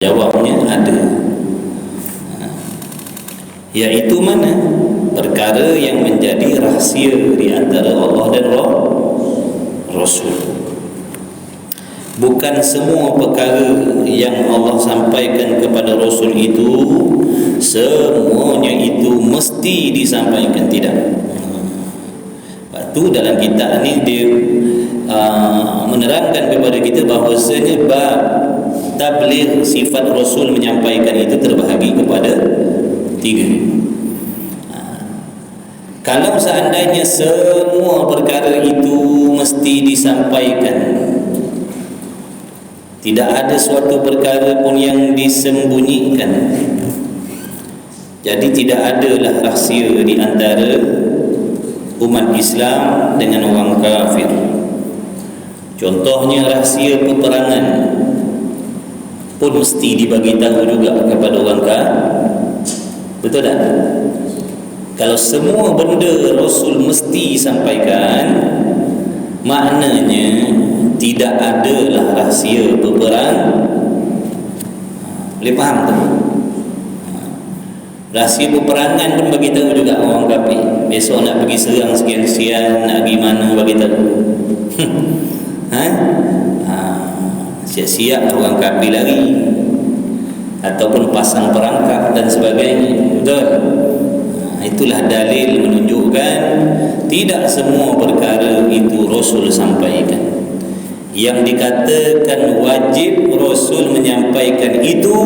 Jawabnya ada. Yaitu mana? Perkara yang menjadi rahsia di antara Allah dan Rasul. Bukan semua perkara yang Allah sampaikan kepada Rasul itu semuanya itu mesti disampaikan, tidak. Lepas tu dalam kitab ni dia menerangkan kepada kita bahawasanya bab tabligh sifat Rasul menyampaikan itu terbahagi kepada 3. Kalau seandainya semua perkara itu mesti disampaikan, tidak ada suatu perkara pun yang disembunyikan, jadi tidak adalah rahsia di antara umat Islam dengan orang kafir. Contohnya rahsia peperangan pun mesti dibagi tahu juga kepada orang kafir. Betul tak? Kalau semua benda Rasul mesti sampaikan, maknanya tidak adalah rahsia peperangan. Boleh faham tak? Rahsia peperangan pun bagi tahu juga orang kafir. Besok nak pergi serang sekian-sekian, nak pergi mana bagi tahu. Siap-siap orang kafir lari, ataupun pasang perangkap dan sebagainya. Betul? Itulah dalil menunjukkan tidak semua perkara itu Rasul sampaikan. Yang dikatakan wajib Rasul menyampaikan itu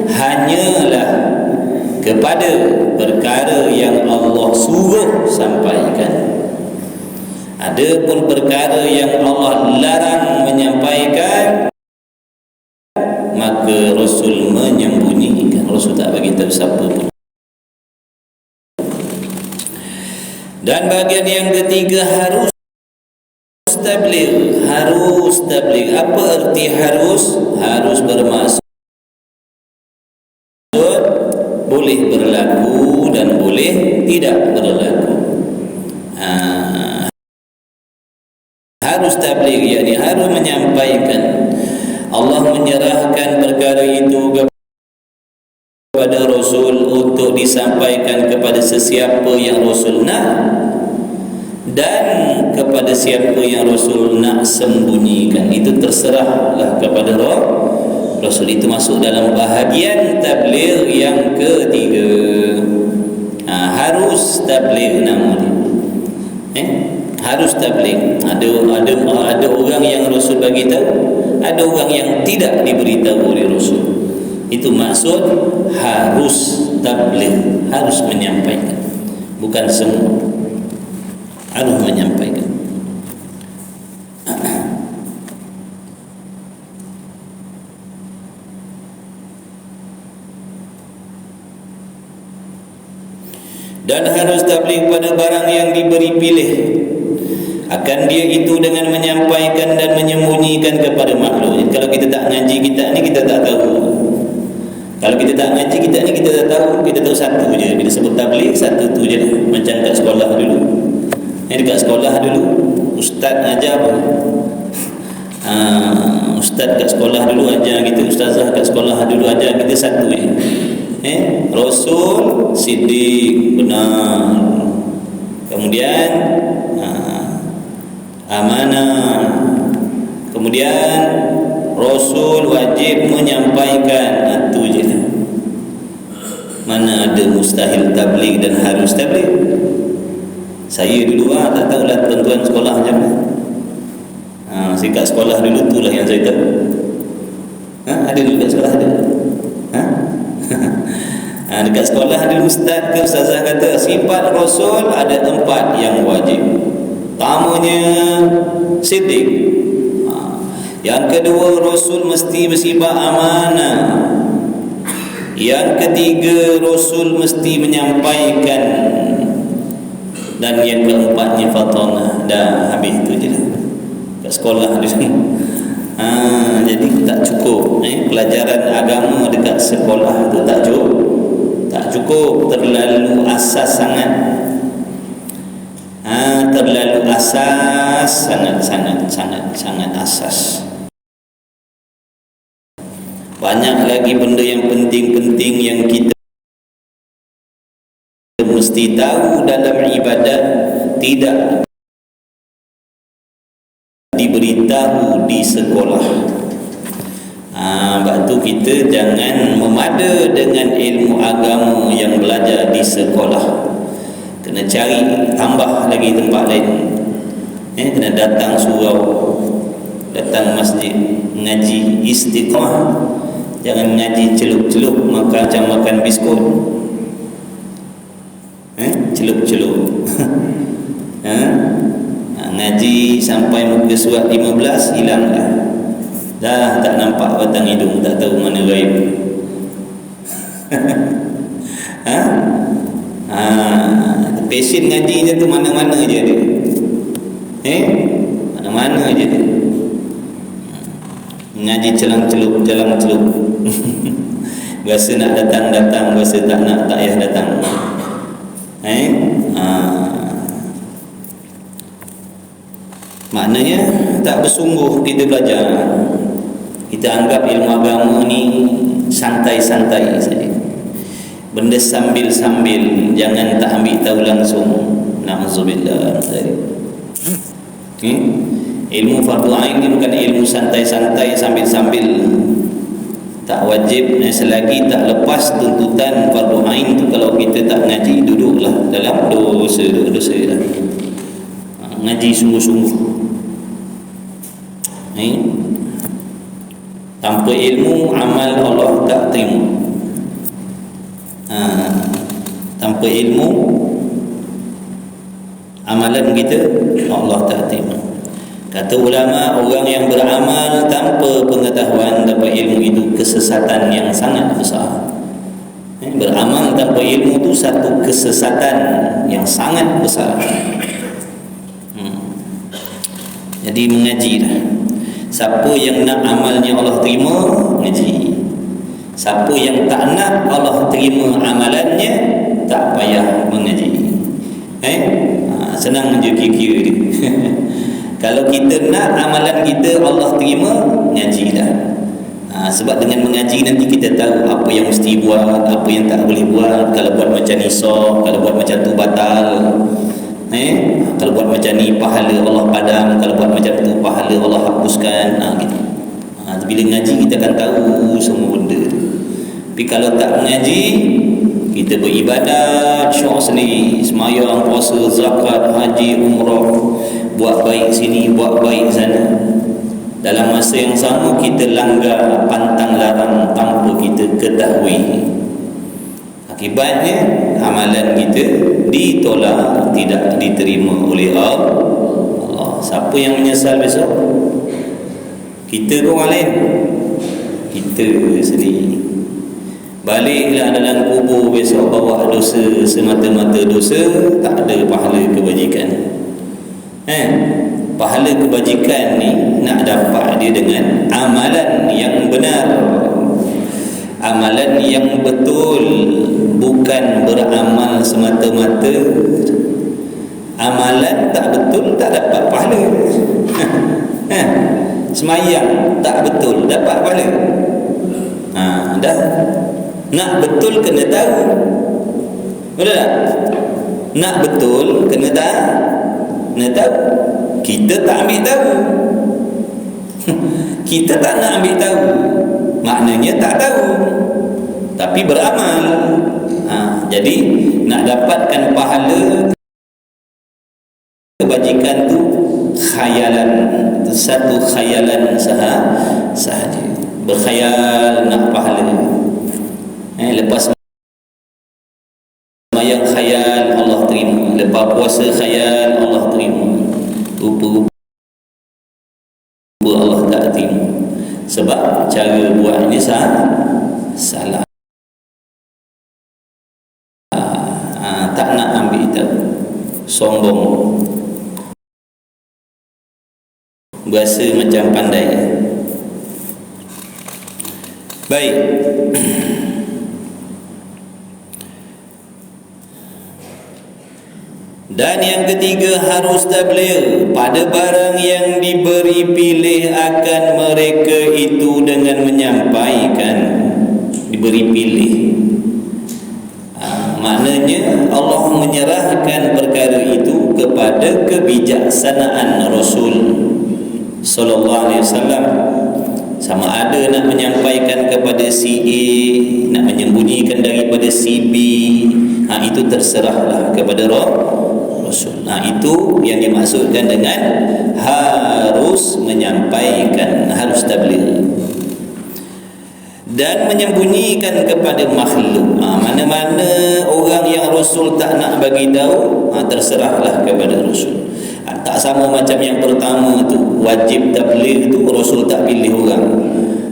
hanyalah kepada perkara yang Allah suruh sampaikan. Adapun perkara yang Allah larang menyampaikan, maka Rasul menyembunyikan. Rasul tak bagi tahu siapa pun. Dan bahagian yang ketiga, harus tabligh. Harus tabligh. Apa erti harus? Harus bermaksud boleh berlaku dan boleh tidak berlaku. Harus tabligh, yakni harus menyampaikan. Allah menyerahkan perkara itu kepada Rasul untuk disampaikan kepada sesiapa yang Rasul nak, dan kepada siapa yang Rasul nak sembunyikan. Itu terserahlah kepada Rasul. Itu masuk dalam bahagian tabligh yang ketiga. Harus tabligh namanya. Harus tabligh. Ada orang yang Rasul bagi tahu, ada orang yang tidak diberitahu oleh Rasul. Itu maksud harus tabligh, harus menyampaikan. Bukan semua, harus menyampaikan. Dan harus tabligh pada barang yang diberi pilih akan dia itu dengan menyampaikan dan menyembunyikan kepada makhluk. Kalau kita tak ngaji kitab ni, kita tak tahu. Kalau kita tak ngaji kitab ni, kita tak tahu. Kita tahu satu je. Bila sebut tabligh, satu tu je. Macam kat sekolah dulu. Dekat sekolah dulu, ustaz ajar apa? Ustaz kat sekolah dulu ajar kita. Ustazah kat sekolah dulu ajar kita satu je. Rasul Siddiq, benar. Kemudian amanah. Kemudian Rasul wajib menyampaikan. Itu je. Mana ada mustahil tabligh dan harus tabligh. Saya dulu tak tahulah tuan-tuan sekolah macam mana. Saya kat sekolah dulu itulah yang saya tahu. Ada dulu kat sekolah ada. Dekat sekolah dulu ustaz ke ustazah kata sifat Rasul ada 4 yang wajib. Pertamanya siddiq. Yang kedua, Rasul mesti bersifat amanah. Yang ketiga, Rasul mesti menyampaikan. Dan yang keempatnya fatanah. Dah habis tu je lah. Kat sekolah dulu. Jadi tak cukup. Pelajaran agama dekat sekolah tu tak cukup. Tak cukup, terlalu asas sangat. Terlalu asas, sangat asas. Banyak lagi benda yang penting-penting yang kita mesti tahu dalam ibadat, tidak diberitahu di sekolah. Sebab tu kita jangan memada dengan ilmu agama yang belajar di sekolah. Kena cari tambah lagi tempat lain. Kena datang surau, datang masjid, ngaji istiqamah. Jangan ngaji celup-celup macam makan biskut. Celup-celup. Ngaji sampai muka surat 15 hilang dah. Dah tak nampak batang hidung, tak tahu mana gaib. Pasien ngaji je tu mana-mana je dia. Mana-mana je dia. Ngaji celang-celup. Rasa nak datang, rasa tak nak, tak payah datang. Maknanya tak bersungguh kita belajar. Kita anggap ilmu agama ni santai-santai saja. Benda sambil-sambil, jangan tak ambil tahu langsung. Na'udzubillah. Ilmu fardu ain ni bukan ilmu santai-santai sambil-sambil. Tak wajib selagi tak lepas tuntutan fardu ain tu. Kalau kita tak ngaji, duduklah dalam dosa dah. Ngaji sungguh-sungguh. Tanpa ilmu, amal Allah tak terima. Tanpa ilmu, amalan kita Allah tak terima. Kata ulama, orang yang beramal tanpa pengetahuan, tanpa ilmu itu kesesatan yang sangat besar. Beramal tanpa ilmu itu satu kesesatan yang sangat besar. Jadi mengajilah. Siapa yang nak amalnya Allah terima, ngaji. Siapa yang tak nak Allah terima amalannya, tak payah mengaji. Senang je kira-kira dia. Kalau kita nak amalan kita Allah terima, ngajilah. Sebab dengan mengaji nanti kita tahu apa yang mesti buat, apa yang tak boleh buat. Kalau buat macam ni sah, kalau buat macam tu batal. Kalau buat macam ni pahala Allah padam, kalau buat macam tu pahala Allah hapuskan. Gitu. Bila ngaji kita akan tahu semua benda. Tapi kalau tak mengaji, kita beribadat syok sendiri, semayang, puasa, zakat, haji, umrah, buat baik sini, buat baik sana. Dalam masa yang sama kita langgar pantang larang tanpa kita ketahui. Akibatnya amalan kita ditolak, tidak diterima oleh Allah. Siapa yang menyesal besok? Kita ke orang lain? Kita sendiri. Baliklah dalam kubur besok bawa dosa, semata-mata dosa, tak ada pahala kebajikan. Pahala kebajikan ni nak dapat dia dengan amalan yang benar, amalan yang betul, bukan beramal semata-mata. Amalan tak betul tak dapat pahala. Semayang tak betul dapat pahala. Dah. Nak betul kena tahu. Betul tak? Nak betul kena tahu. Kita tak ambil tahu. Kita tak nak ambil tahu. Maknanya tak tahu, tapi beramal. Jadi nak dapatkan pahala kebajikan tu khayalan, satu khayalan sahaja. Berkhayal nak pahala. Lepas semayang khayal Allah terima, lepas puasa khayal Allah terima, rupa-rupa Allah tak terima. Sebab cara buat ni salah. Tak nak ambil tahu, sombong, berasa macam pandai. Baik. Dan yang ketiga, harus tabligh pada barang yang diberi pilih akan mereka itu dengan menyampaikan. Diberi pilih, maknanya Allah menyerahkan perkara itu kepada kebijaksanaan Rasul sallallahu alaihi wasallam. Sama ada nak menyampaikan kepada si A, nak menyembunyikan daripada si B, itu terserahlah kepada Rasul. Itu yang dimaksudkan dengan harus menyampaikan, harus tabligh. Dan menyembunyikan kepada makhluk, mana-mana orang yang Rasul tak nak bagi tahu, terserahlah kepada Rasul. Tak sama macam yang pertama tu, wajib tabligh tu Rasul tak pilih orang.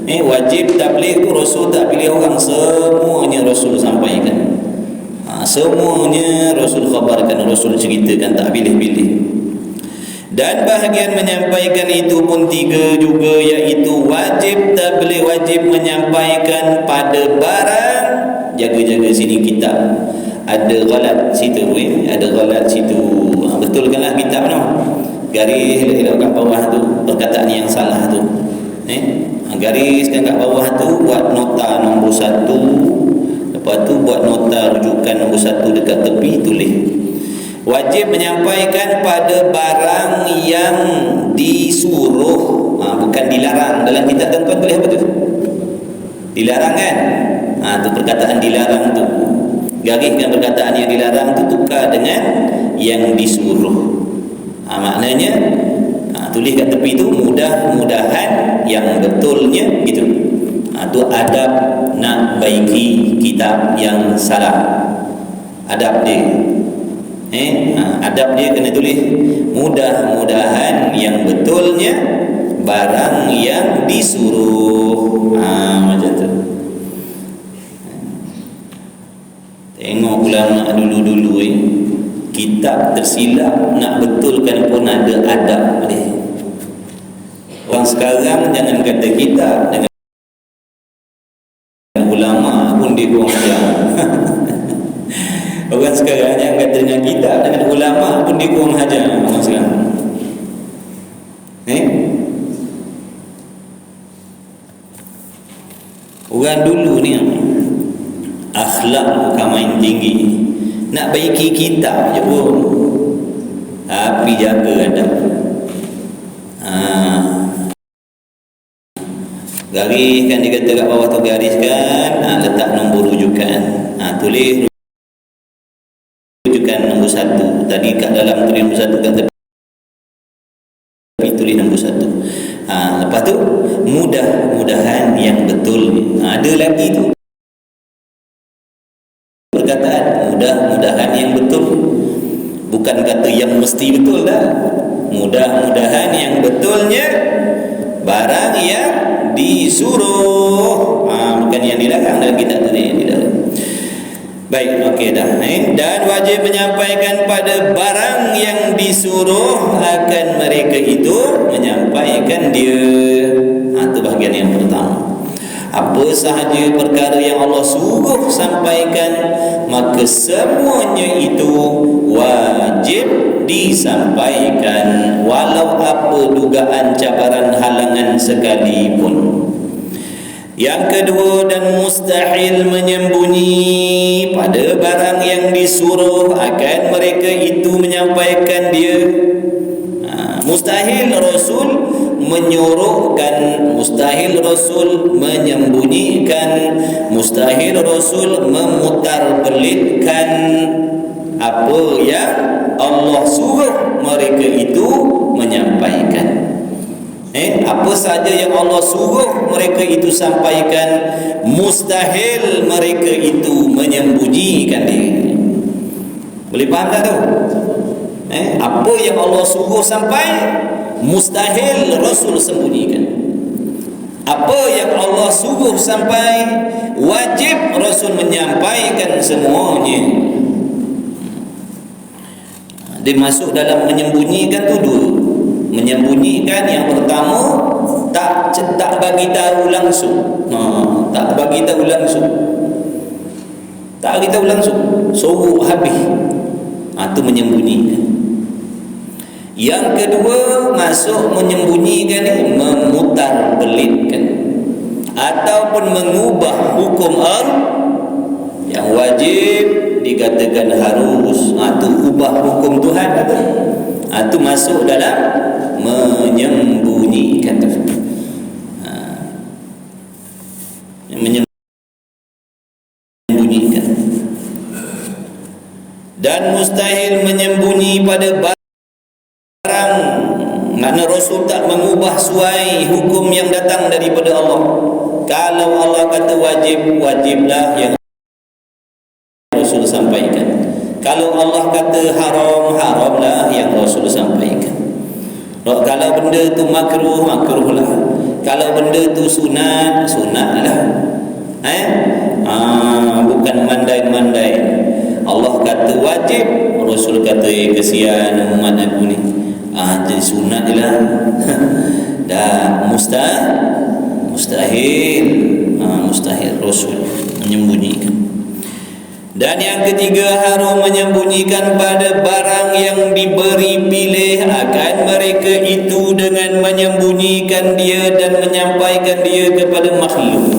Wajib tabligh tu Rasul tak pilih orang, semuanya Rasul sampaikan. Semuanya Rasul khabarkan, Rasul ceritakan, tak pilih-pilih. Dan bahagian menyampaikan itu pun tiga juga, iaitu wajib tabligh, wajib menyampaikan pada barang. Jaga-jaga sini kitab ada ghalat situ, ada ghalat situ. Betulkanlah kitab tu, garis kat bawah tu perkataan yang salah tu. Gariskan kat bawah tu, buat nota nombor 1. Lepas tu buat nota rujukan nombor 1 dekat tepi, tulis wajib menyampaikan pada barang yang disuruh, bukan dilarang. Dalam kitab tuan-tuan tulis apa tu? Dilarang kan? Tu perkataan dilarang tu. Gariskan perkataan yang dilarang tu, tukar dengan yang disuruh. Maknanya tulis kat tepi tu, mudah-mudahan yang betulnya gitu. Tu adab nak baiki kitab yang salah. Adab dia. Adab dia kena tulis mudah-mudahan yang betulnya barang yang disuruh. Macam tu. Tengok ulama dulu-dulu kitab tersilap nak betulkan pun ada adab dia. Orang sekarang jangan kata kitab, dengan ulama pun dia kurang ajar. Orang sekarang jangan kata dengan kitab, dengan ulama pun dia kurang ajar. Orang sekarang orang dulu ni akhlak bukan main tinggi, nak baiki kitab je pun, tapi jaga adab. Gariskan, dia kata kat bawah tu gariskan, letak nombor rujukan, tulis rujukan nombor 1. Tadi kat dalam tulis nombor 1, kat tepi tulis nombor 1. Lepas tu mudah-mudahan yang betul. Ada lagi tu perkataan mudah-mudahan yang betul, bukan kata yang mesti betul dah. Mudah-mudahan yang betulnya barang yang disuruh, bukan yang dilarang. Dalam kitab tadi yang dilarang. Baik, okey dah. Dan wajib menyampaikan pada barang yang disuruh akan mereka itu, menyampaikan dia. Itu bahagian yang pertama. Apa sahaja perkara yang Allah suruh sampaikan, maka semuanya itu wajib disampaikan, walau apa dugaan cabaran halangan sekalipun. Yang kedua, dan mustahil menyembunyi pada barang yang disuruh akan mereka itu menyampaikan dia. Mustahil Rasul menyuruhkan, mustahil Rasul menyembunyikan, mustahil Rasul memutarbelitkan apa yang Allah suruh mereka itu menyampaikan. Apa saja yang Allah suruh mereka itu sampaikan, mustahil mereka itu menyembunyikan dia. Boleh faham tak tu? Apa yang Allah suruh sampai, mustahil Rasul sembunyikan. Apa yang Allah suruh sampai, wajib Rasul menyampaikan semuanya. Dia masuk dalam menyembunyikan tu dua. Menyembunyikan yang pertama, tak bagi tahu langsung. Tak bagi tahu langsung. Tak bagi tahu langsung. Sorok habis. Itu menyembunyikan. Yang kedua, masuk menyembunyikan ni memutar belitkan ataupun mengubah hukum yang wajib dikatakan harus. Itu ubah hukum Tuhan. Itu masuk dalam menyembunyikan. Menyembunyikan. Dan mustahil menyembunyi pada barang. Makna Rasul tak mengubah suai hukum yang datang daripada Allah. Kalau Allah kata wajib, wajiblah yang Rasul sampaikan. Kalau Allah kata haram, haramlah yang Rasul sampaikan. Kalau benda tu makruh, makruhlah. Kalau benda tu sunat, sunatlah. Bukan mandai-mandai. Allah kata wajib, Rasul kata kesian umat aku ni. Jadi sunat je lah. Dan mustahil Rasul menyembunyikan. Dan yang ketiga, haram menyembunyikan pada barang yang diberi pilih akan mereka itu dengan menyembunyikan dia dan menyampaikan dia kepada makhluk.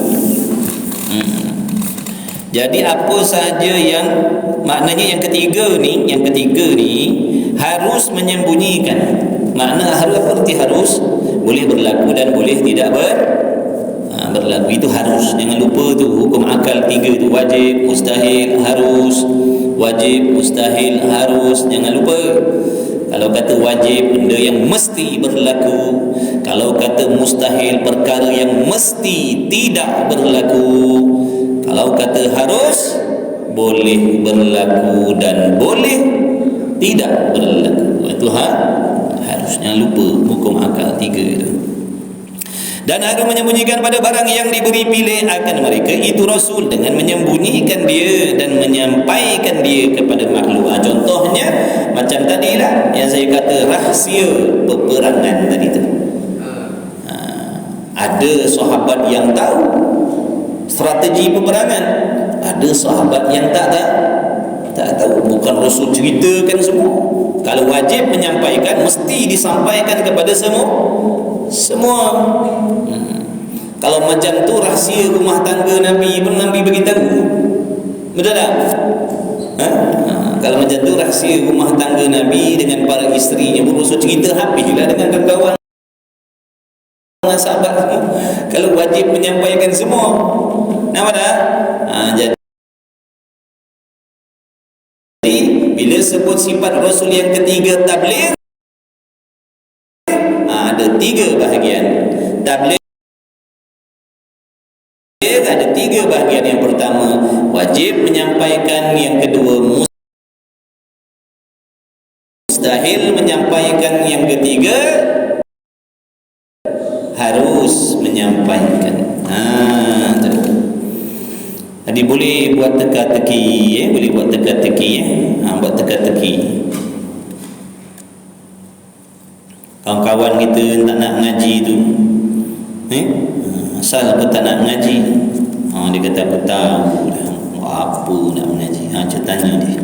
Jadi apa sahaja yang maknanya yang ketiga ni harus menyembunyikan. Makna harus apa arti harus? Boleh berlaku dan boleh tidak berlaku. Itu harus. Jangan lupa tu hukum akal tiga tu, wajib, mustahil, harus. Wajib, mustahil, harus. Jangan lupa. Kalau kata wajib, benda yang mesti berlaku. Kalau kata mustahil, perkara yang mesti tidak berlaku. Kalau kata harus, boleh berlaku dan boleh tidak berlaku. Itu harusnya lupa hukum akal tiga itu. Dan harus menyembunyikan pada barang yang diberi pilih akan mereka itu Rasul dengan menyembunyikan dia dan menyampaikan dia kepada makhluk. Contohnya macam tadilah yang saya kata rahsia peperangan tadi tu. Ada sahabat yang tahu strategi peperangan, ada sahabat yang tak tahu. Bukan Rasul ceritakan semua. Kalau wajib menyampaikan, mesti disampaikan kepada semua. Kalau macam tu rahsia rumah tangga Nabi pun Nabi beritahu. Betul tak? Kalau macam tu rahsia rumah tangga Nabi dengan para isterinya pun Rasul cerita habislah dengan kawan-kawan sahabat. Kalau wajib menyampaikan semua, nampak tak? Jadi bila sebut sifat Rasul yang ketiga tabligh, ada tiga bahagian. Tabligh ada tiga bahagian. Yang pertama wajib menyampaikan, yang kedua mustahil menyampaikan, yang ketiga harus menyampaikan. Jadi boleh buat teka-teki, boleh buat teka-teki, buat teka-teki. Kawan-kawan kita tak nak ngaji tu, asal aku tak nak ngaji. Dia kata aku tahu dah apa nak mengaji. Saya tanya dia,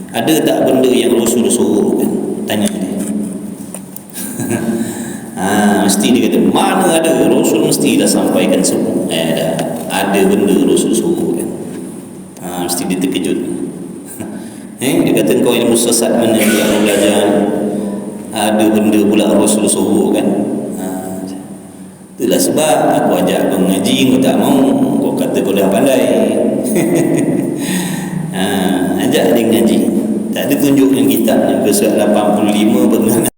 ada tak benda yang Rasul suruh kan? Tanya dia. Mesti dia kata mana ada, Rasul mesti dah sampaikan semua. Ada benda Rasul suruh kan? Mesti dia terkejut. Dia kata kau ilmu sesat mana yang belajar? Ada benda pula Rasul suruh kan? Itulah sebab aku ajak kau mengaji, kau tak mau. Kau kata kau dah pandai. Ajak dia mengaji. Tak ada tunjuk yang kitab yang surat 85 pernah.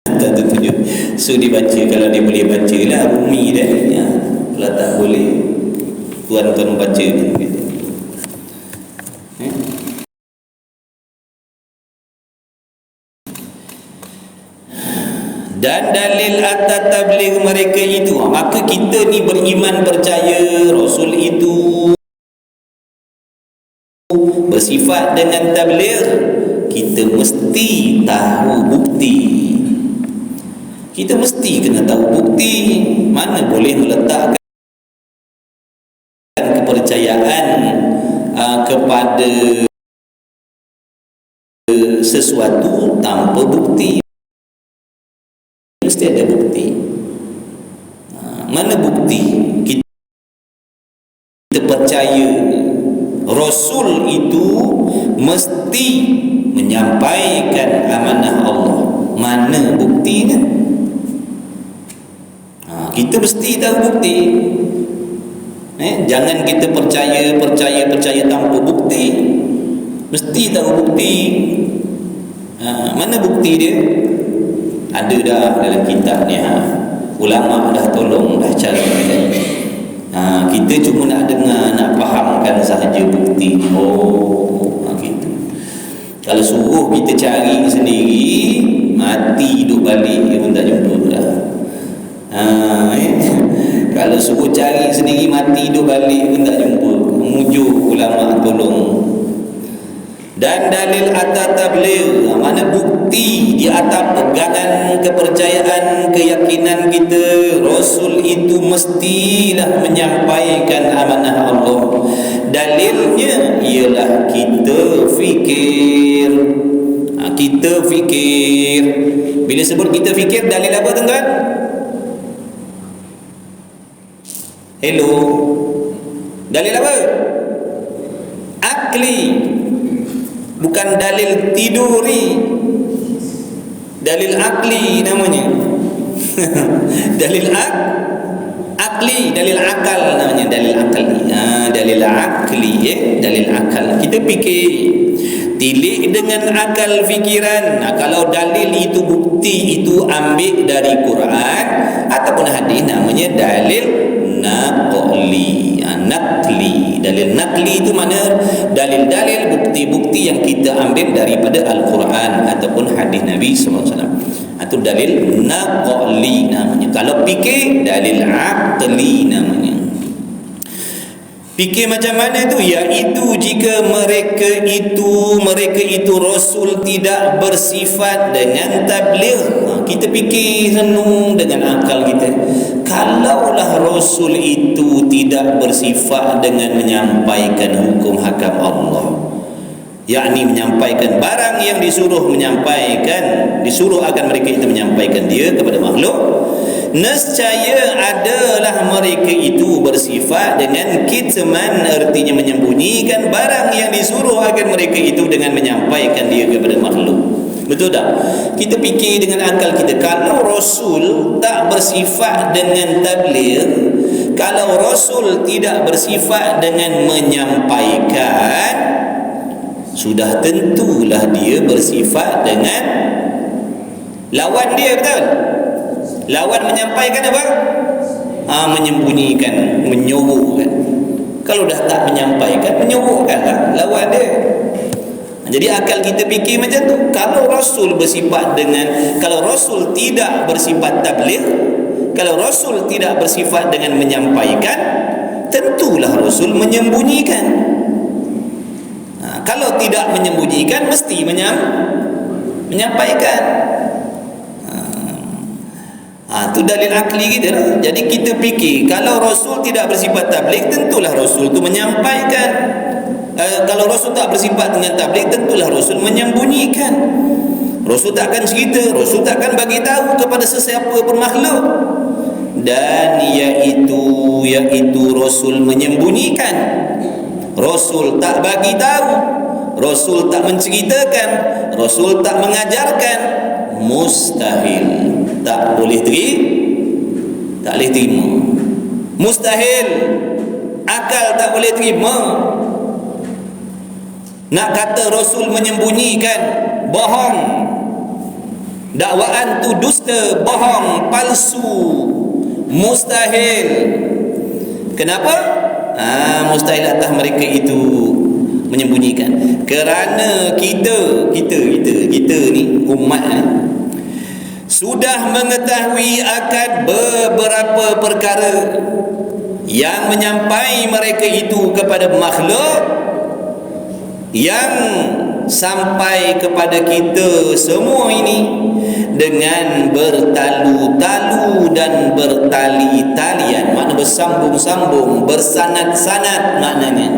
Tak ada tunjuk. So dia baca, kalau dia boleh baca lah bumi dah. Kalau tak boleh, tuan-tuan baca tu. Dan dalil atas tabligh mereka itu, maka kita ni beriman percaya Rasul itu bersifat dengan tabligh, kita mesti tahu bukti. Kita mesti kena tahu bukti. Mana boleh meletakkan kepercayaan kepada sesuatu tanpa bukti. Mesti ada bukti. Mana bukti kita percaya Rasul itu mesti menyampaikan amanah Allah? Mana buktinya? Kita mesti tahu bukti. Jangan kita percaya tanpa bukti. Mesti tahu bukti. Mana bukti dia? Ada dah dalam kitab ni. Ulama dah tolong, dah cari. Kita cuma nak dengar, nak fahamkan sahaja bukti. Gitu. Kalau suruh kita cari sendiri, mati hidup balik dia pun tak jumpa dah. Kalau suruh cari sendiri, mati hidup balik pun tak jumpa. Mujuk ulama tolong. Dan dalil atas tabligh, mana bukti di atas pegangan kepercayaan, keyakinan kita Rasul itu mestilah menyampaikan amanah Allah. Dalilnya ialah kita fikir. Kita fikir. Bila sebut kita fikir, dalil apa tuan-tuan? Hello. Dalil apa? Akli. Bukan dalil tiduri. Dalil akli namanya. Dalil akli, dalil akal namanya, dalil akli. Dalil akli, dalil akal. Kita fikir, tilik dengan akal fikiran. Kalau dalil itu, bukti itu ambil dari Quran ataupun hadis, namanya dalil naqli. Nakli. Dalil nakli itu mana? Dalil-dalil, bukti-bukti yang kita ambil daripada Al-Quran ataupun hadis Nabi SAW. Itu dalil naqli namanya. Kalau fikir, dalil aqli namanya. Fikir macam mana itu? Iaitu jika mereka itu Rasul tidak bersifat dengan tabligh. Kita fikir renung dengan akal kita. Kalaulah Rasul itu tidak bersifat dengan menyampaikan hukum hakam Allah, yakni menyampaikan barang yang disuruh akan mereka itu menyampaikan dia kepada makhluk, nescaya adalah mereka itu bersifat dengan kitman, artinya menyembunyikan barang yang disuruh akan mereka itu dengan menyampaikan dia kepada makhluk. Betul tak? Kita fikir dengan akal kita, kalau Rasul tak bersifat dengan tabligh, kalau Rasul tidak bersifat dengan menyampaikan, sudah tentulah dia bersifat dengan lawan dia, betul? Lawan menyampaikan apa? Menyembunyikan, menyuruhkan. Kalau dah tak menyampaikan, menyuruhkanlah lawan dia. Jadi akal kita fikir macam tu. Kalau Rasul tidak bersifat tabligh, kalau Rasul tidak bersifat dengan menyampaikan, tentulah Rasul menyembunyikan. Kalau tidak menyembunyikan, mesti menyampaikan. Itu dalil akli kita lah. Jadi kita fikir, kalau Rasul tidak bersifat tabligh, tentulah Rasul itu menyampaikan. Kalau Rasul tak bersifat dengan tabligh, tentulah Rasul menyembunyikan. Rasul takkan cerita, Rasul takkan bagi tahu kepada sesiapa pun makhluk. Dan iaitu Rasul menyembunyikan. Rasul tak bagi tahu, Rasul tak menceritakan, Rasul tak mengajarkan. Mustahil. Tak boleh terima. Mustahil. Akal tak boleh terima. Nak kata Rasul menyembunyikan, bohong. Dakwaan tu dusta, bohong, palsu. Mustahil. Kenapa? Mustahil atas mereka itu menyembunyikan. Kerana kita ni umat sudah mengetahui akan beberapa perkara yang menyampai mereka itu kepada makhluk, yang sampai kepada kita semua ini dengan bertalu-talu dan bertali-talian. Makna bersambung-sambung, bersanad-sanad maknanya.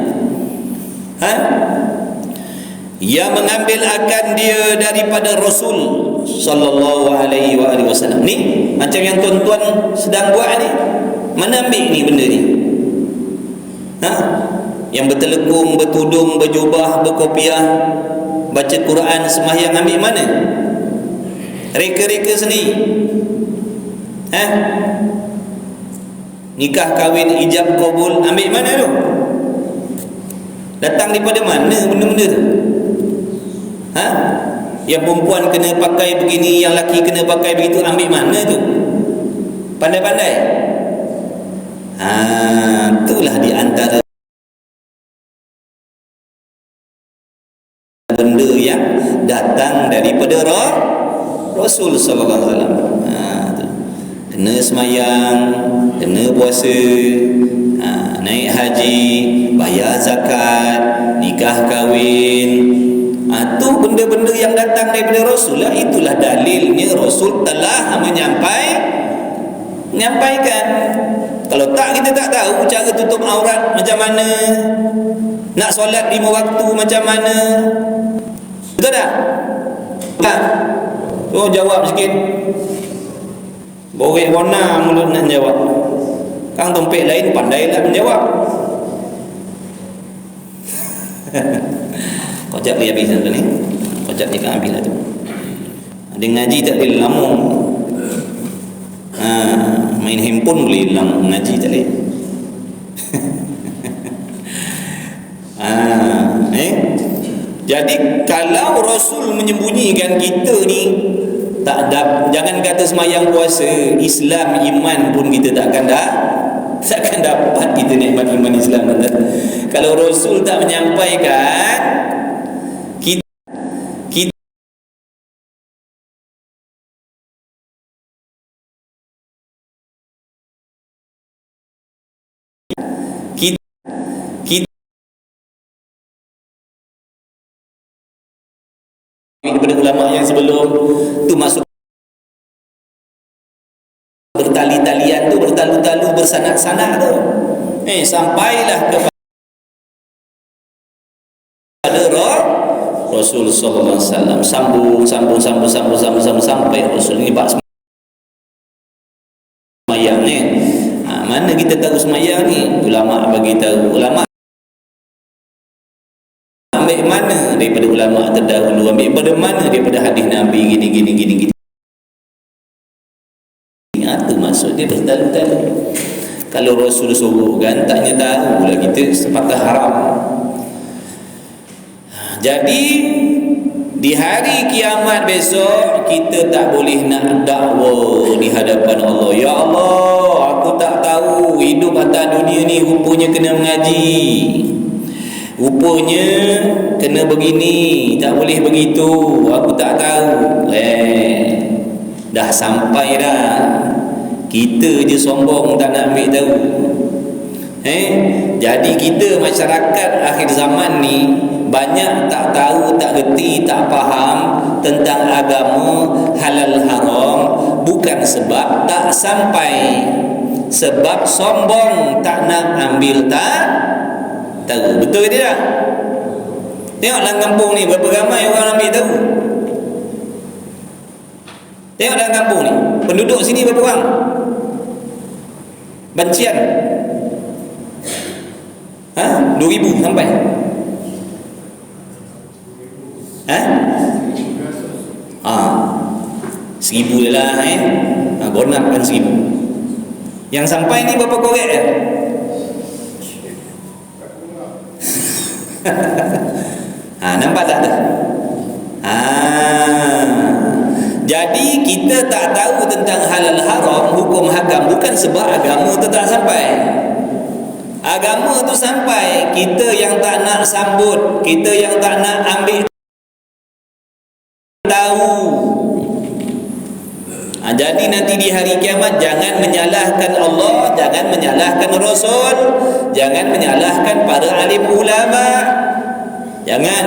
yang mengambil akan dia daripada Rasul sallallahu alaihi wasallam. Ni macam yang tuan-tuan sedang buat ni, mana ambil ni benda ni? Yang bertelekung, bertudung, berjubah, berkopiah, baca Quran, sembahyang, ambil mana? Reka-reka sendiri. Nikah, kahwin, ijab, kabul, ambil mana tu? Datang daripada mana benda-benda tu? Yang perempuan kena pakai begini, yang laki kena pakai begitu, ambil mana tu? Pandai-pandai. Itulah di antara benda yang datang daripada Rasul sallallahu alaihi wasallam. Kena semayang, kena puasa, naik haji, bayar zakat, nikah kahwin. Tu benda-benda yang datang daripada Rasul lah. Itulah dalilnya Rasul telah menyampaikan. Kalau tak, kita tak tahu cara tutup aurat macam mana, nak solat 5 waktu macam mana. Betul tak? Jawab sikit. Borek warna mulut nak jawab. Kang tompek lain pandailah menjawab. Kocak dia habis tu ni. Kocak dia kan habis lah tu. Dia ngaji tak boleh lamung. Main handphone boleh lamung, ngaji tak boleh. Jadi kalau Rasul menyembunyikan kita ni, jangan kata semayang puasa, Islam, iman pun kita takkan dapat kita nikmat iman Islam. Kalau Rasul tak menyampaikan, kita daripada ulama yang sebelum tu masuk bertali-talian tu, bertalu-talu, bersanak-sanak tu, sampailah kepada Rasul sallallahu alaihi wasallam. Sambung sampai Rasul ni bab semayang ni. Mana kita tahu semayang ni? Ulama bagi tahu. Ulama ambil mana daripada ulama terdahulu, ambil daripada mana daripada hadis Nabi gini. Itu maksud dia bertalu-talu. Kalau Rasul suruh kan, taknya tahu lah kita sepatah haram. Jadi di hari kiamat besok, kita tak boleh nak dakwa di hadapan Allah. Ya Allah, aku tak tahu hidup atas dunia ni rupanya kena mengaji, rupanya kena begini, tak boleh begitu, aku tak tahu. Dah sampai dah. Kita je sombong tak nak ambil tahu. Jadi kita masyarakat akhir zaman ni banyak tak tahu, tak reti, tak faham tentang agama halal haram, bukan sebab tak sampai, sebab sombong tak nak ambil tahu. Betul ke tidak? Tengoklah kampung ni berapa ramai orang ambil tahu. Tengoklah kampung ni, penduduk sini berapa orang? Bancian 2,000 sampai 1,000 lah Gonap kan 1,000. Yang sampai ni berapa korek ya? Nampak tak tu? Jadi kita tak tahu tentang halal haram, hukum hakam, bukan sebab agama tu tak sampai. Agama tu sampai, kita yang tak nak sambut, kita yang tak nak ambil tahu. Jadi nanti di hari kiamat jangan menyalahkan Allah, jangan menyalahkan Rasul, jangan menyalahkan para alim ulama. Jangan.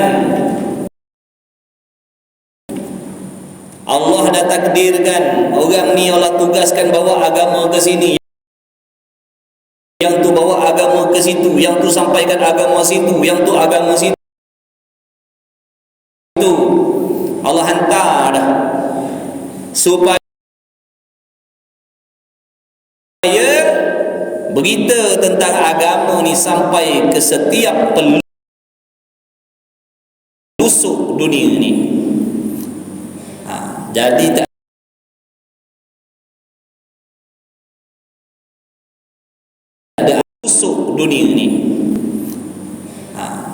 Allah dah takdirkan orang ni, Allah tugaskan bawa agama ke sini, yang tu bawa agama ke situ, yang tu sampaikan agama situ, yang tu agama situ. hantar dah supaya berita tentang agama ni sampai ke setiap pelosok dunia ni. Jadi tak ada pelosok dunia ni.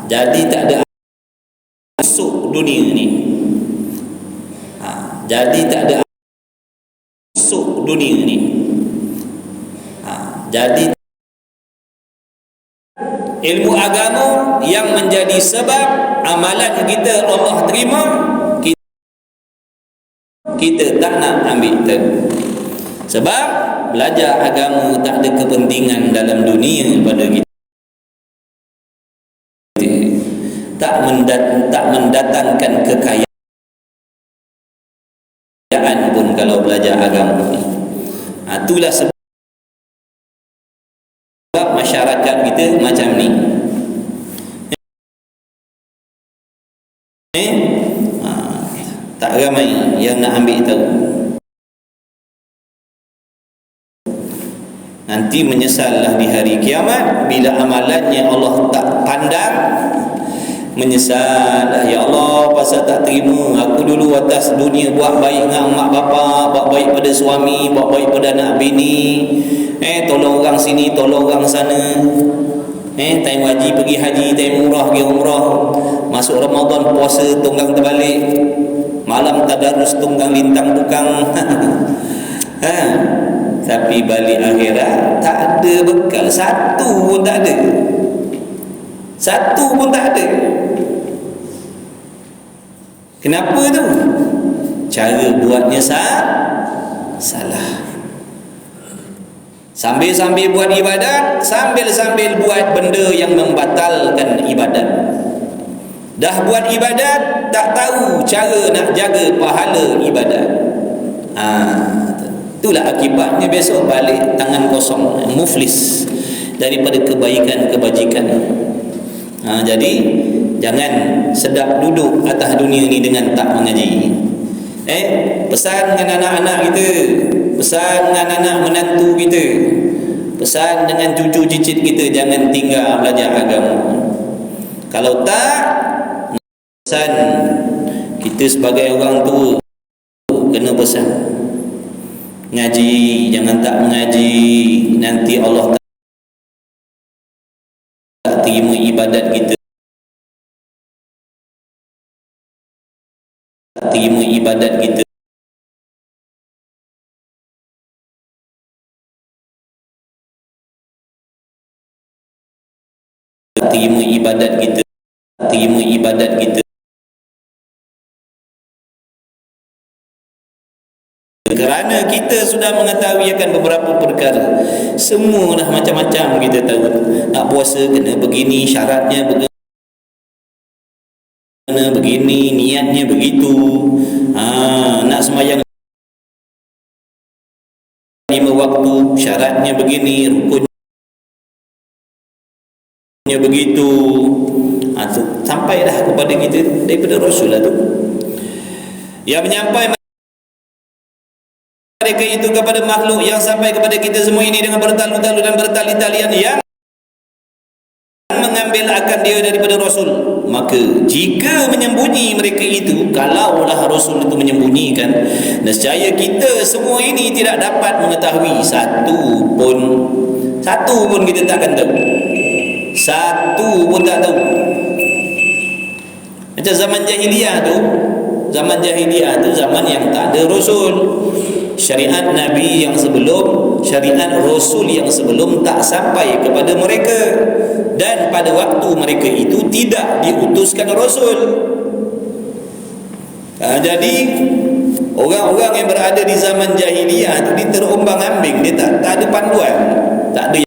Jadi tak ada pelosok dunia ni. Jadi tak ada pelosok dunia ni. Jadi ilmu agama yang menjadi sebab amalan kita Allah terima, kita tak nak ambil tu. Sebab belajar agama tak ada kepentingan dalam dunia pada kita. Tak mendatangkan kekayaan pun kalau belajar agama ni. Itulah sebab masyarakat kita macam ni. Tak ramai yang nak ambil tahu. Nanti menyesallah di hari kiamat bila amalannya Allah tak pandang. Menyesallah, ya Allah pasal tak terima aku dulu atas dunia buat baik dengan mak bapak, buat baik pada suami, buat baik pada anak bini, tolong orang sini, tolong orang sana, time haji pergi haji, time umrah pergi umrah, masuk Ramadan puasa tunggang terbalik, malam tadarus tunggang lintang tukang. Tapi balik akhirat tak ada bekal, satu pun tak ada. Satu pun tak ada. Kenapa tu? Cara buatnya salah. Sambil-sambil buat ibadat, sambil-sambil buat benda yang membatalkan ibadat. Dah buat ibadat, tak tahu cara nak jaga pahala ibadat. Itulah akibatnya besok balik tangan kosong, muflis daripada kebaikan kebajikan. Jadi jangan sedap duduk atas dunia ni dengan tak mengaji. Pesan dengan anak-anak kita, pesan dengan anak menantu kita, pesan dengan cucu cicit kita, jangan tinggal belajar agama. Kalau tak, pesan kita sebagai orang tua kena pesan ngaji, jangan tak mengaji, nanti Allah tak terima ibadat kita. Terima ibadat kita. Terima ibadat kita. Terima ibadat kita. Kerana kita sudah mengetahui akan beberapa perkara. Semua dah macam-macam kita tahu. Nak puasa kena begini, syaratnya begini, niatnya begitu. Nak sembahyang 5 waktu, syaratnya begini, rukunnya begitu. Tu sampai dah kepada kita daripada Rasul lah tu. Yang menyampaikan mereka itu kepada makhluk yang sampai kepada kita semua ini dengan bertalu-talu dan bertali-talian yang mengambil akan dia daripada Rasul. Maka jika menyembunyi mereka itu, kalaulah Rasul itu menyembunyikan, nescaya kita semua ini tidak dapat mengetahui satu pun kita takkan tahu. Satu pun tak tahu. Macam zaman jahiliah tu, zaman yang tak ada Rasul. Syariat Nabi yang sebelum, syariat Rasul yang sebelum tak sampai kepada mereka. Dan pada waktu mereka itu tidak diutuskan Rasul. Jadi orang-orang yang berada di zaman jahiliyah itu dia terombang-ambing, dia tak ada panduan. Tak ada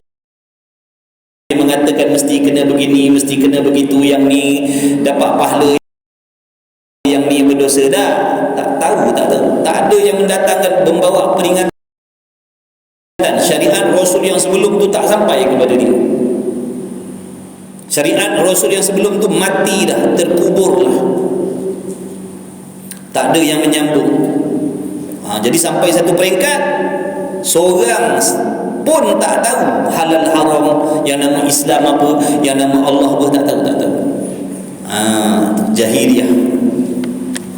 yang mengatakan mesti kena begini, mesti kena begitu, yang ni dapat pahala, yang ni berdosa. Tak tahu. Tak ada yang mendatangkan, membawa peringatan. Syariat Rasul yang sebelum tu tak sampai kepada dia. Syariat Rasul yang sebelum tu mati dah, terkubur lah. tak ada yang menyambung. Jadi sampai satu peringkat seorang pun tak tahu halal haram, yang nama Islam apa, yang nama Allah pun tak tahu. Jahiliyah.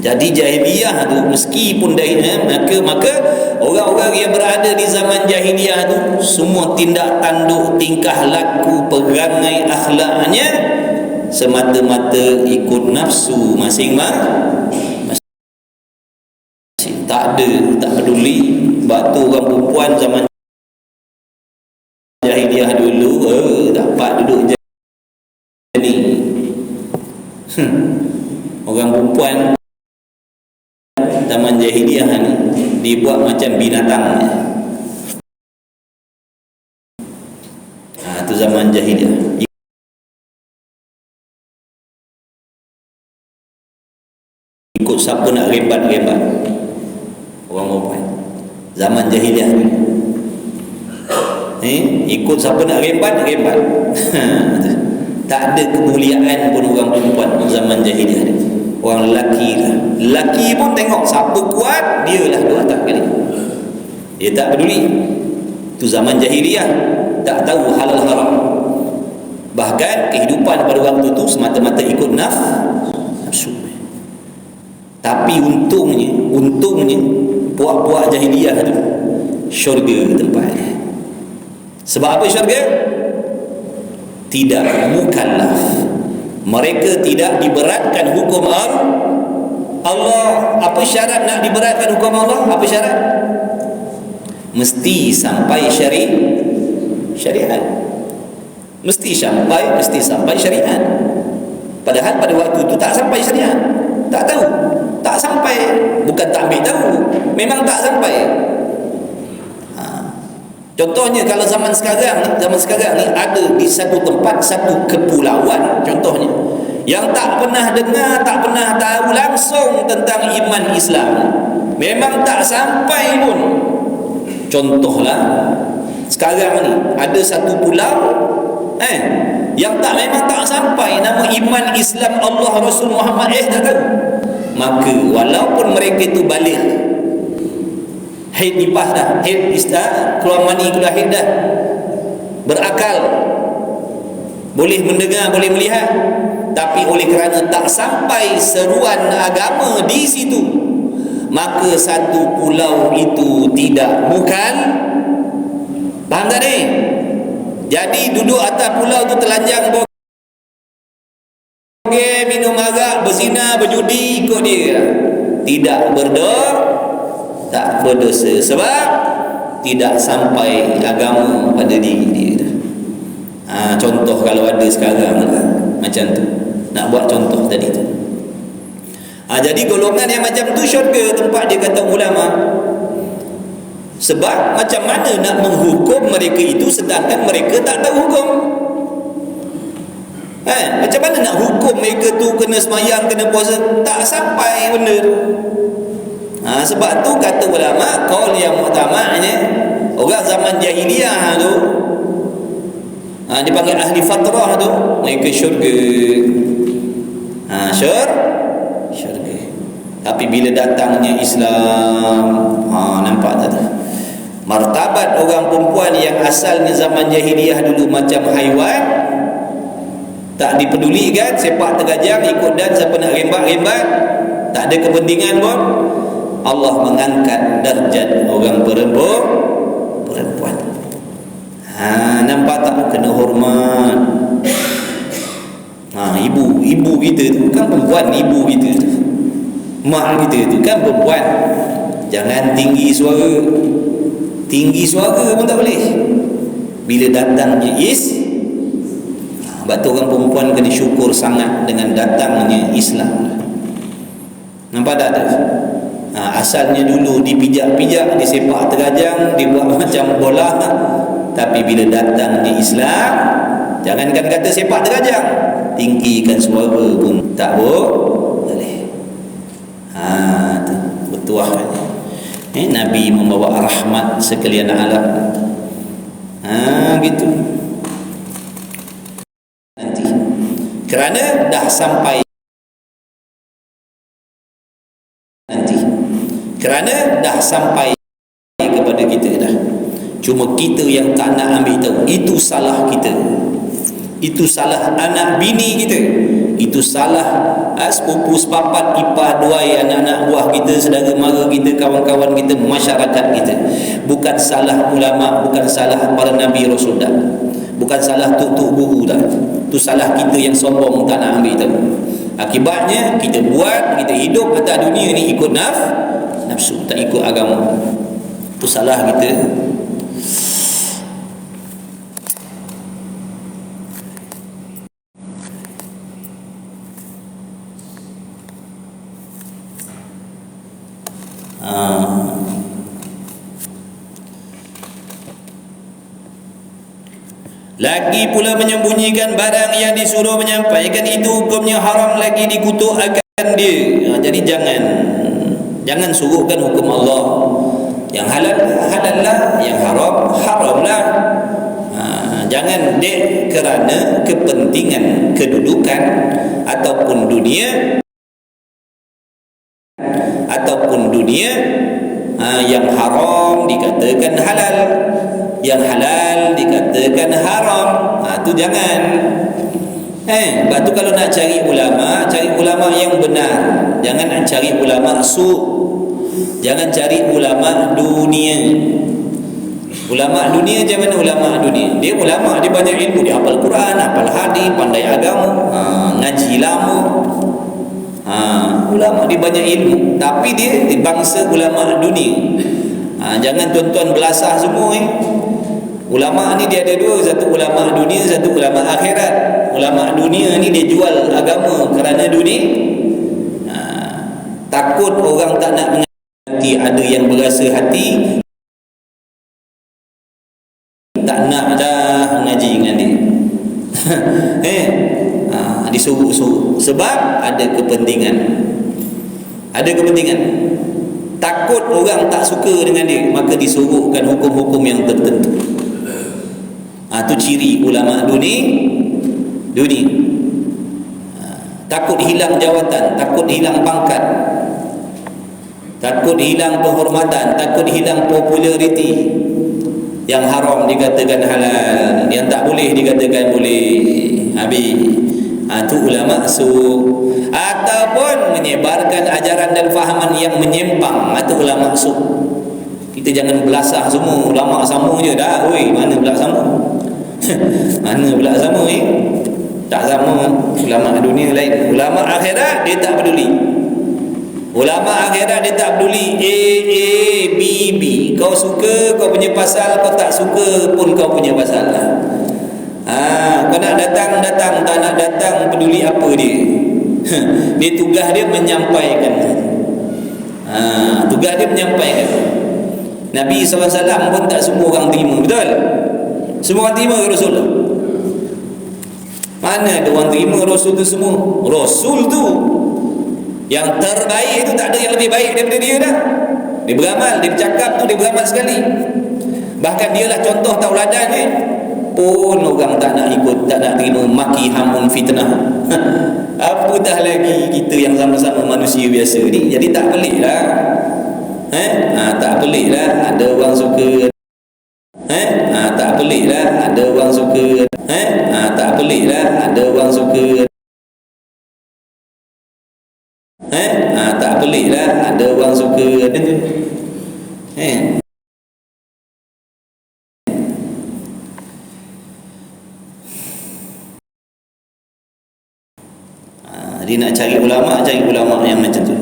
Jadi jahiliyah tu meskipun maka orang-orang yang berada di zaman jahiliyah tu semua tindak tanduk, tingkah laku, perangai, akhlaknya semata-mata ikut nafsu masing-masing. Tak peduli. Sebab tu orang perempuan zaman jahiliyah dulu dapat duduk jadi orang perempuan zaman jahiliyah ni dibuat macam binatang. Itu zaman jahiliyah. Ikut siapa nak rembat-rembat orang perempuan zaman jahiliyah ni. Ikut siapa nak rembat. Tak ada kemuliaan pun orang perempuan zaman jahiliyah ni. Orang lelaki pun tengok siapa kuat, dia lah dua atas kali. Dia tak peduli. Itu zaman jahiliyah, tak tahu halal haram. Bahkan kehidupan pada waktu tu semata-mata ikut nafsu. Tapi untungnya puak-puak jahiliyah tu syurga tempatnya. Sebab apa syurga? Tidak mukallaf. Mereka tidak diberatkan hukum Allah. Apa syarat nak diberatkan hukum Allah? Apa syarat? Mesti sampai syariat. Mesti sampai syariat. Padahal pada waktu itu tak sampai syariat. Tak tahu. Tak sampai. Bukan tak ambil tahu, memang tak sampai. Contohnya kalau zaman sekarang ni ada di satu tempat, satu kepulauan contohnya, yang tak pernah dengar, tak pernah tahu langsung tentang iman Islam, memang tak sampai pun. Contohlah sekarang ni ada satu pulau yang memang tak sampai nama iman Islam, Allah, Rasul Muhammad tak tahu. Maka walaupun mereka itu balik, haid nifas dah, haid istah, keluar mani, keluar haid dah, berakal, boleh mendengar, boleh melihat, tapi oleh kerana tak sampai seruan agama di situ, maka satu pulau itu tidak faham tak ni? Jadi duduk atas pulau tu telanjang minum arak, berzina, berjudi, ikut dia, tidak tak berdosa sebab tidak sampai agama pada diri dia. Contoh kalau ada sekarang macam tu, nak buat contoh tadi tu. Jadi golongan yang macam tu syurga tempat dia, kata ulama. Sebab macam mana nak menghukum mereka itu sedangkan mereka tak tahu hukum? Macam mana nak hukum mereka tu kena semayang, kena puasa? Tak sampai benda tu. Sebab tu kata ulama, qaul yang muktamadnya, orang zaman jahiliyah tu dipanggil ahli fatrah tu, mereka syurga. Syurga. Tapi bila datangnya Islam, nampak tak tu? Martabat orang perempuan yang asalnya zaman jahiliyah dulu macam haiwan, tak dipedulikan, sepak terajang, ikut dan siapa nak rembat-rembat, tak ada kepentingan pun. Allah mengangkat darjat orang perempuan. Nampak tak? Kena hormat. Ibu kita tu kan perempuan, ibu kita tu, mak kita tu kan perempuan. Jangan tinggi suara pun tak boleh. Bila datangnya sebab tu orang perempuan kena syukur sangat dengan datangnya Islam. Nampak tak? Asalnya dulu dipijak-pijak, disepak terajang, dibuat macam bola. Tapi bila datangnya Islam, jangankan kata sepak terajang, tinggikan suara pun tak boleh. Bertuah kan? Nabi membawa rahmat sekalian alam. Gitu. Kerana dah sampai kerana dah sampai kepada kita dah. Cuma kita yang tak nak ambil tahu. Itu salah kita. Itu salah anak bini kita. Itu salah sepupu sepapat, ipar duai, anak-anak buah kita, saudara mara kita, kawan-kawan kita, masyarakat kita. Bukan salah ulama, bukan salah para nabi rasul dah. Bukan salah tuk-tuk guru dah. Itu salah kita yang sombong tak nak ambil tahu. Akibatnya kita buat, kita hidup atas dunia ni ikut nafsu, tak ikut agama. Itu salah kita. Lagi pula menyembunyikan barang yang disuruh menyampaikan itu hukumnya haram, lagi dikutuk akan dia. Jadi jangan suruhkan hukum Allah. Yang halal halal lah, yang haram haram lah. Jangan dek kerana kepentingan kedudukan ataupun dunia yang haram dikatakan halal, yang halal dikatakan haram. Tu jangan. Sebab tu kalau nak cari ulama yang benar. Jangan nak cari ulama su'. Jangan cari ulama dunia. Ulama dunia macam mana ulama dunia? Dia ulama, dia banyak ilmu, dia hafal Quran, hafal hadis, pandai agama, ngaji lama. Ulama dia banyak ilmu, tapi dia bangsa ulama dunia. Jangan tuan-tuan belasah semua. Ulama ni dia ada dua, satu ulama dunia, satu ulama akhirat. Ulama dunia ni dia jual agama kerana dunia. Takut orang tak nak mengerti. Ada yang berasa hati tak nak dah mengaji dengan dia. Disuruh-suruh sebab ada kepentingan. Takut orang tak suka dengan dia, maka disuruhkan hukum-hukum yang tertentu. Itu ciri ulama dunia. Takut hilang jawatan, takut hilang pangkat, takut hilang penghormatan, takut hilang populariti. Yang haram dikatakan halal, yang tak boleh dikatakan boleh. Habis. Itu ulama su'. Ataupun menyebarkan ajaran dan fahaman yang menyimpang. Itu ulama su'. Kita jangan belasah semua. Ulama sama je dah. Oi, mana pula sama? Mana pula sama tak sama. Ulama dunia lain. Ulama akhirat dia tak peduli. Ulama akhirat dia tak peduli A, B, B. Kau suka kau punya pasal, kau tak suka pun kau punya pasal lah. Kau nak datang, tak nak datang, peduli apa dia. Dia tugas dia menyampaikan. Tugas dia menyampaikan. Nabi SAW pun tak semua orang terima, betul? Semua orang terima ke Rasul? Mana ada orang terima Rasul tu semua? Rasul tu yang terbaik tu, tak ada yang lebih baik daripada dia dah. Dia beramal, dia bercakap tu dia beramal sekali. Bahkan dialah contoh tauladan ni. Pun orang tak nak ikut, tak nak terima, maki, hamun, fitnah. Apatah lagi kita yang sama-sama manusia biasa ni. Jadi tak pelik lah. Tak pelik lah ada orang suka. Tak pelik lah ada orang suka. Tak pelik lah ada orang suka. Tak pelik lah ada orang suka. Dia nak cari ulama yang macam tu,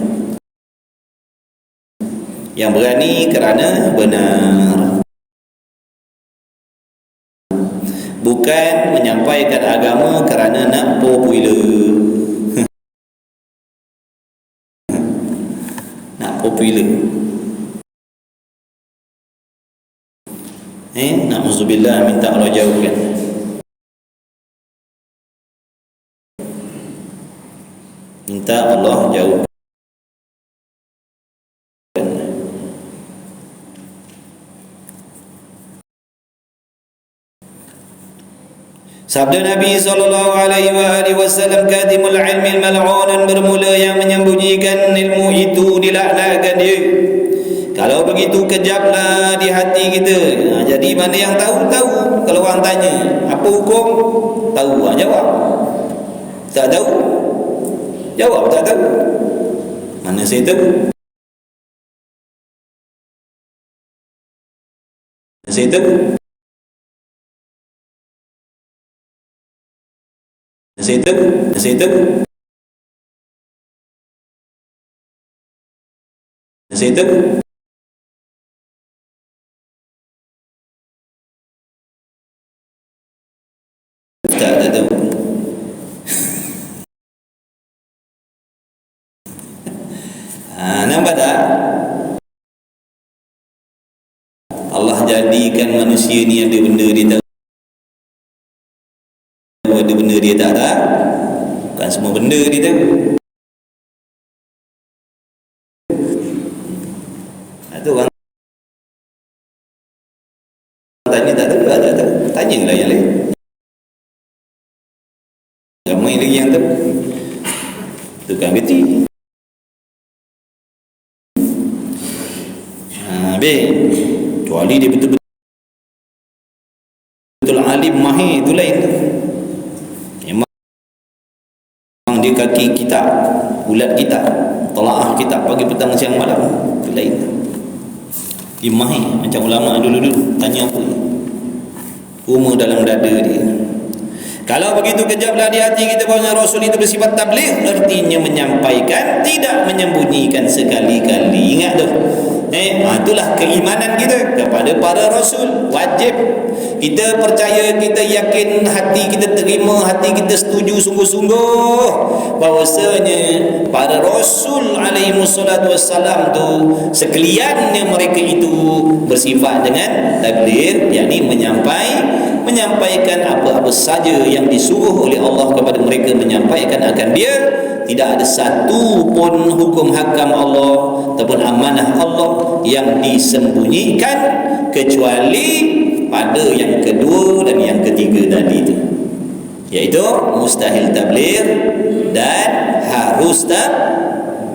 yang berani kerana benar, bukan menyampaikan agama kerana nak popular. Nak popular. Na'udzubillah, minta Allah jauhkan. Minta Allah jauhkan. Sabda Nabi SAW, katimul ilmi al-mal'un, bermula yang menyembunyikan ilmu itu dilaknatkan dia. Kalau begitu kejaplah di hati kita. Jadi mana yang tahu? Kalau orang tanya apa hukum, tahu. Jawab. Tak tahu? Jawab tak tahu. Mana saya tahu? Saya tahu. Saya tahu. Saya tahu. Saya tahu. Tak tahu. Nampak tak? Allah jadikan manusia ni ada benda dia tahu, ada benda dia tak tahu. Bukan semua benda dia tahu. Itu orang tanya tak tahu, tak tahu. Tanyalah yang lain. Ramai lagi yang tahu. Tukang kerti. Kecuali dia betul-betul alim mahir, itu lain. Memang dia kaki kitab, ulat kitab, telaah kitab pagi petang siang malam, itu lain. Dia mahir macam ulama dulu-dulu. Tanya apa? Umur dalam dada dia. Kalau begitu kejaplah di hati kita bahawa Rasul itu bersifat tabligh, artinya menyampaikan, tidak menyembunyikan sekali-kali. Ingat tu. Itulah keimanan kita kepada para Rasul. Wajib kita percaya, kita yakin, hati kita terima, hati kita setuju sungguh-sungguh bahawasanya para Rasul alaihissalatu wassalam tu sekaliannya mereka itu bersifat dengan tabligh, yakni menyampaikan apa-apa saja yang disuruh oleh Allah kepada mereka, menyampaikan akan dia. Tidak ada satu pun hukum hakam Allah ataupun amanah Allah yang disembunyikan, kecuali pada yang kedua dan yang ketiga tadi itu, iaitu mustahil tabligh dan harus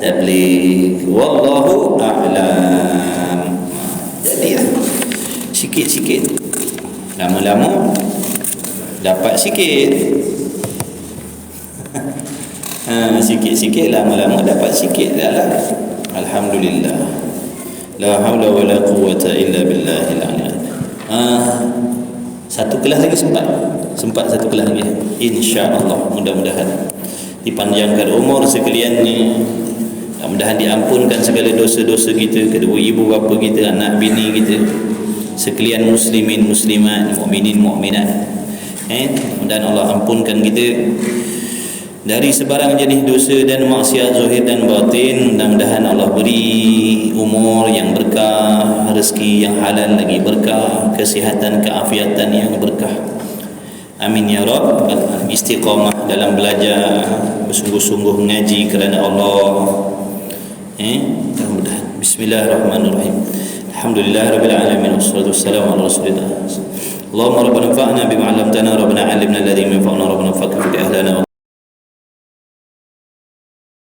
tabligh. Wallahu a'lam. Jadi sikit-sikit, lama-lama dapat sikit. Sikit-sikit, lama-lama dapat sikit dah lah. Alhamdulillah. La haula wa la quwwata illa billahil aliyyil. Satu kelas lagi sempat satu kelas lagi, insya-Allah. Mudah-mudahan dipanjangkan umur sekalian ni, mudah-mudahan diampunkan segala dosa-dosa kita, kedua ibu bapa kita, anak bini kita, sekalian muslimin muslimat, mukminin mukminat. Mudah-mudahan Allah ampunkan kita dari sebarang jenis dosa dan maksiat zahir dan batin. Mudah-mudahan Allah beri umur yang berkah, rezeki yang halal lagi berkah, kesihatan, keafiatan yang berkah. Amin ya Rabb. Istiqamah dalam belajar, bersungguh-sungguh mengaji kerana Allah. Mudah-mudahan. Bismillahirrahmanirrahim. Alhamdulillahirabbil alamin, wassalatu wassalamu ala rasulillah. Allahumma rabbana anfa'na bima 'allamtana, rabbana 'allimna alladhi yanfa'una, rabbana faqih fi ahlana.